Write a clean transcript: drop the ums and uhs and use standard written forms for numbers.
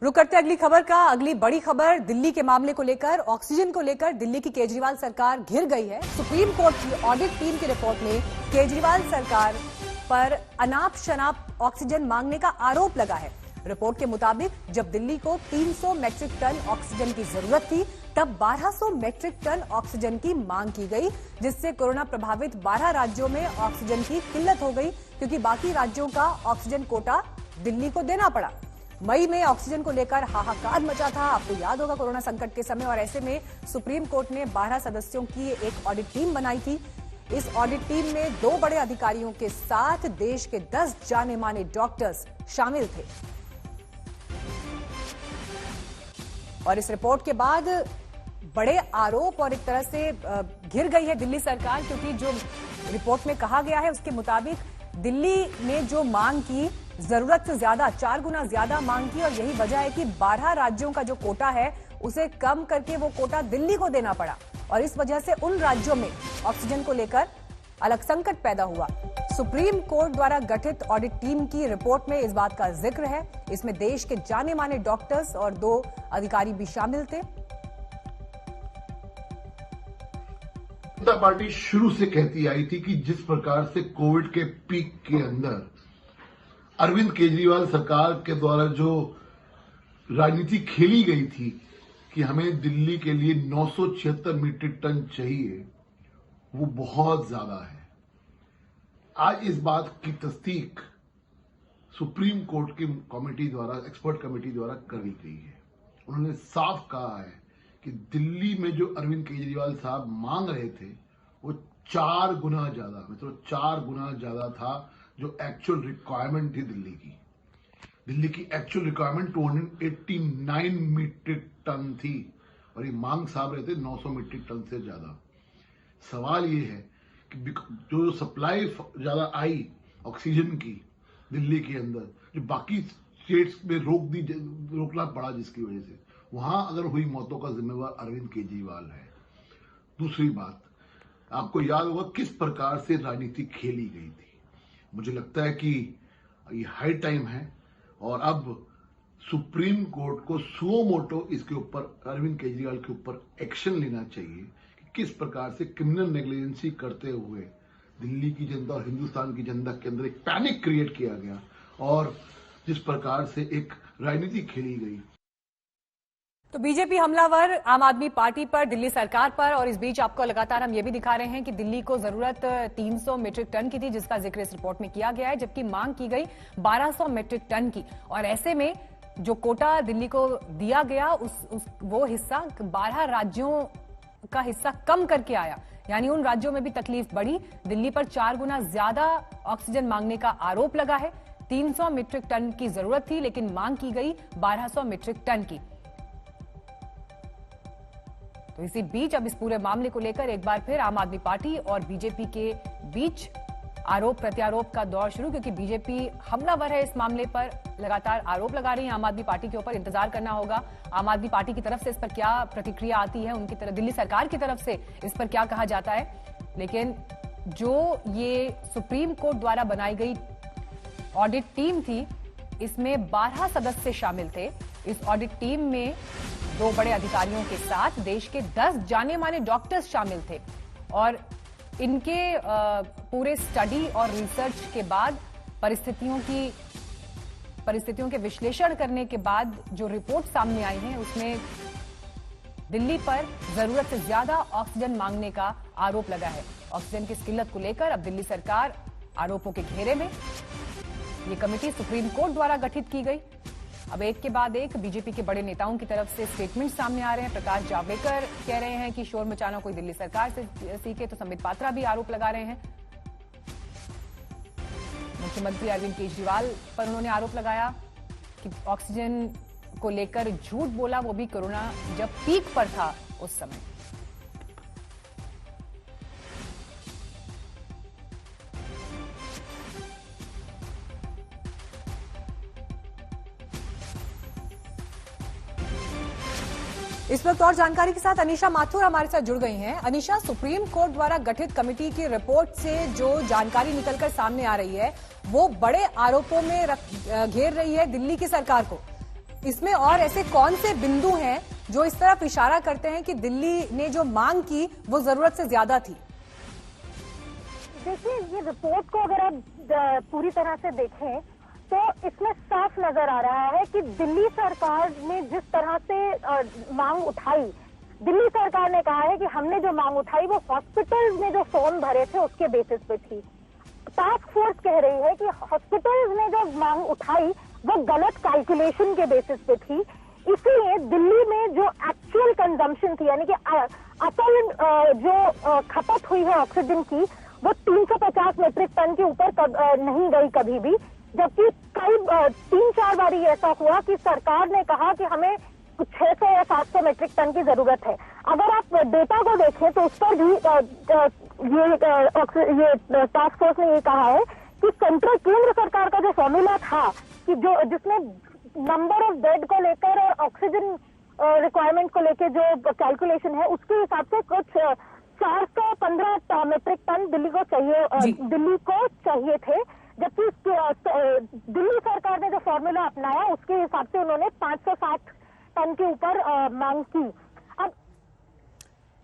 रुक करते अगली खबर का। अगली बड़ी खबर दिल्ली के मामले को लेकर, ऑक्सीजन को लेकर दिल्ली की केजरीवाल सरकार घिर गई है। सुप्रीम कोर्ट की ऑडिट टीम की रिपोर्ट में केजरीवाल सरकार पर अनाप शनाप ऑक्सीजन मांगने का आरोप लगा है। रिपोर्ट के मुताबिक जब दिल्ली को 300 मैट्रिक टन ऑक्सीजन की जरूरत थी, तब 1200 मैट्रिक टन ऑक्सीजन की मांग की गई, जिससे कोरोना प्रभावित 12 राज्यों में ऑक्सीजन की किल्लत हो गई, क्योंकि बाकी राज्यों का ऑक्सीजन कोटा दिल्ली को देना पड़ा। मई में ऑक्सीजन को लेकर हाहाकार मचा था, आपको याद होगा, कोरोना संकट के समय। और ऐसे में सुप्रीम कोर्ट ने 12 सदस्यों की एक ऑडिट टीम बनाई थी। इस ऑडिट टीम में 2 बड़े अधिकारियों के साथ देश के 10 जाने माने डॉक्टर्स शामिल थे। और इस रिपोर्ट के बाद बड़े आरोप और एक तरह से घिर गई है दिल्ली सरकार, क्योंकि जो रिपोर्ट में कहा गया है उसके मुताबिक दिल्ली ने जो मांग की, जरूरत से ज्यादा 4 गुना ज्यादा मांग की, और यही वजह है कि 12 राज्यों का जो कोटा है उसे कम करके वो कोटा दिल्ली को देना पड़ा। और इस वजह से उन राज्यों में ऑक्सीजन को लेकर अलग संकट पैदा हुआ। सुप्रीम कोर्ट द्वारा गठित ऑडिट टीम की रिपोर्ट में इस बात का जिक्र है। इसमें देश के जाने माने डॉक्टर्स और 2 अधिकारी भी शामिल थे। जनता पार्टी शुरू से कहती आई थी कि जिस प्रकार से कोविड के पीक के अंदर अरविंद केजरीवाल सरकार के द्वारा जो राजनीति खेली गई थी कि हमें दिल्ली के लिए 976 मीट्रिक टन चाहिए, वो बहुत ज्यादा है। आज इस बात की तस्दीक सुप्रीम कोर्ट की कमेटी द्वारा, एक्सपर्ट कमेटी द्वारा करी गई है। उन्होंने साफ कहा है कि दिल्ली में जो अरविंद केजरीवाल साहब मांग रहे थे वो 4 गुना ज्यादा, मतलब 4 गुना ज्यादा था जो एक्चुअल रिक्वायरमेंट थी दिल्ली की। दिल्ली की एक्चुअल रिक्वायरमेंट 289 मीट्रिक टन थी और ये मांग साहब रहे थे 900 मीट्रिक टन से ज्यादा। सवाल ये है कि जो सप्लाई ज्यादा आई ऑक्सीजन की दिल्ली के अंदर, जो बाकी स्टेट्स में रोकना पड़ा, जिसकी वजह से वहां अगर हुई मौतों का जिम्मेवार अरविंद केजरीवाल है। दूसरी बात, आपको याद होगा किस प्रकार से राजनीति खेली गई थी। मुझे लगता है कि ये हाई टाइम है और अब सुप्रीम कोर्ट को सुओ मोटो इसके ऊपर, अरविंद केजरीवाल के ऊपर एक्शन लेना चाहिए कि किस प्रकार से क्रिमिनल नेग्लिजेंसी करते हुए दिल्ली की जनता और हिंदुस्तान की जनता के अंदर एक पैनिक क्रिएट किया गया और जिस प्रकार से एक राजनीति खेली गई। तो बीजेपी हमलावर आम आदमी पार्टी पर, दिल्ली सरकार पर। और इस बीच आपको लगातार हम ये भी दिखा रहे हैं कि दिल्ली को जरूरत 300 मीट्रिक टन की थी, जिसका जिक्र इस रिपोर्ट में किया गया है, जबकि मांग की गई 1200 मीट्रिक टन की। और ऐसे में जो कोटा दिल्ली को दिया गया वो हिस्सा 12 राज्यों का हिस्सा कम करके आया, यानी उन राज्यों में भी तकलीफ बढ़ी। दिल्ली पर 4 गुना ज्यादा ऑक्सीजन मांगने का आरोप लगा है। 300 मीट्रिक टन की जरूरत थी, लेकिन मांग की गई 1200 मीट्रिक टन की। तो इसी बीच अब इस पूरे मामले को लेकर एक बार फिर आम आदमी पार्टी और बीजेपी के बीच आरोप प्रत्यारोप का दौर शुरू, क्योंकि बीजेपी हमलावर है इस मामले पर, लगातार आरोप लगा रही है आम आदमी पार्टी के ऊपर। इंतजार करना होगा आम आदमी पार्टी की तरफ से इस पर क्या प्रतिक्रिया आती है, उनकी तरफ, दिल्ली सरकार की तरफ से इस पर क्या कहा जाता है। लेकिन जो ये सुप्रीम कोर्ट द्वारा बनाई गई ऑडिट टीम थी, इसमें 12 सदस्य शामिल थे। इस ऑडिट टीम में 2 बड़े अधिकारियों के साथ देश के 10 जाने माने डॉक्टर्स शामिल थे। और इनके पूरे स्टडी और रिसर्च के बाद, परिस्थितियों के विश्लेषण करने के बाद जो रिपोर्ट सामने आई है, उसमें दिल्ली पर जरूरत से ज्यादा ऑक्सीजन मांगने का आरोप लगा है। ऑक्सीजन की किल्लत को लेकर अब दिल्ली सरकार आरोपों के घेरे में। ये कमेटी सुप्रीम कोर्ट द्वारा गठित की गई। अब एक के बाद एक बीजेपी के बड़े नेताओं की तरफ से स्टेटमेंट सामने आ रहे हैं। प्रकाश जावड़ेकर कह रहे हैं कि शोर मचाना कोई दिल्ली सरकार से सीखे, तो संबित पात्रा भी आरोप लगा रहे हैं। मुख्यमंत्री अरविंद केजरीवाल पर उन्होंने आरोप लगाया कि ऑक्सीजन को लेकर झूठ बोला, वो भी कोरोना जब पीक पर था उस समय। इस वक्त और जानकारी के साथ अनीशा माथुर हमारे साथ जुड़ गई हैं। अनीशा, सुप्रीम कोर्ट द्वारा गठित कमेटी की रिपोर्ट से जो जानकारी निकलकर सामने आ रही है, वो बड़े आरोपों में घेर रही है दिल्ली की सरकार को। इसमें और ऐसे कौन से बिंदु हैं जो इस तरफ इशारा करते हैं कि दिल्ली ने जो मांग की वो जरूरत से ज्यादा थी? देखिए, ये रिपोर्ट को अगर आप पूरी तरह से देखें तो इसमें साफ नजर आ रहा है कि दिल्ली सरकार ने जिस तरह से मांग उठाई, दिल्ली सरकार ने कहा है कि हमने जो मांग उठाई वो हॉस्पिटल्स में जो फॉर्म भरे थे उसके बेसिस पे थी। टास्क फोर्स कह रही है कि हॉस्पिटल्स ने जो मांग उठाई वो गलत कैलकुलेशन के बेसिस पे थी, इसीलिए दिल्ली में जो एक्चुअल कंजम्पशन थी, यानी कि असल जो खपत हुई है ऑक्सीजन की, वो 350 मीट्रिक टन के ऊपर नहीं गई कभी भी। जबकि कई 3-4 बार ऐसा हुआ कि सरकार ने कहा कि हमें 600 या 700 मीट्रिक टन की जरूरत है। अगर आप डेटा को देखें तो उस पर भी ये टास्क फोर्स ने ये कहा है कि केंद्र सरकार का जो फॉर्मूला था कि जिसमें नंबर ऑफ बेड को लेकर और ऑक्सीजन रिक्वायरमेंट को लेकर जो कैलकुलेशन है, उसके हिसाब से कुछ 415 मीट्रिक टन दिल्ली को चाहिए थे। जबकि दिल्ली सरकार ने जो फॉर्मूला अपनाया उसके हिसाब से उन्होंने 560 टन के ऊपर मांग की।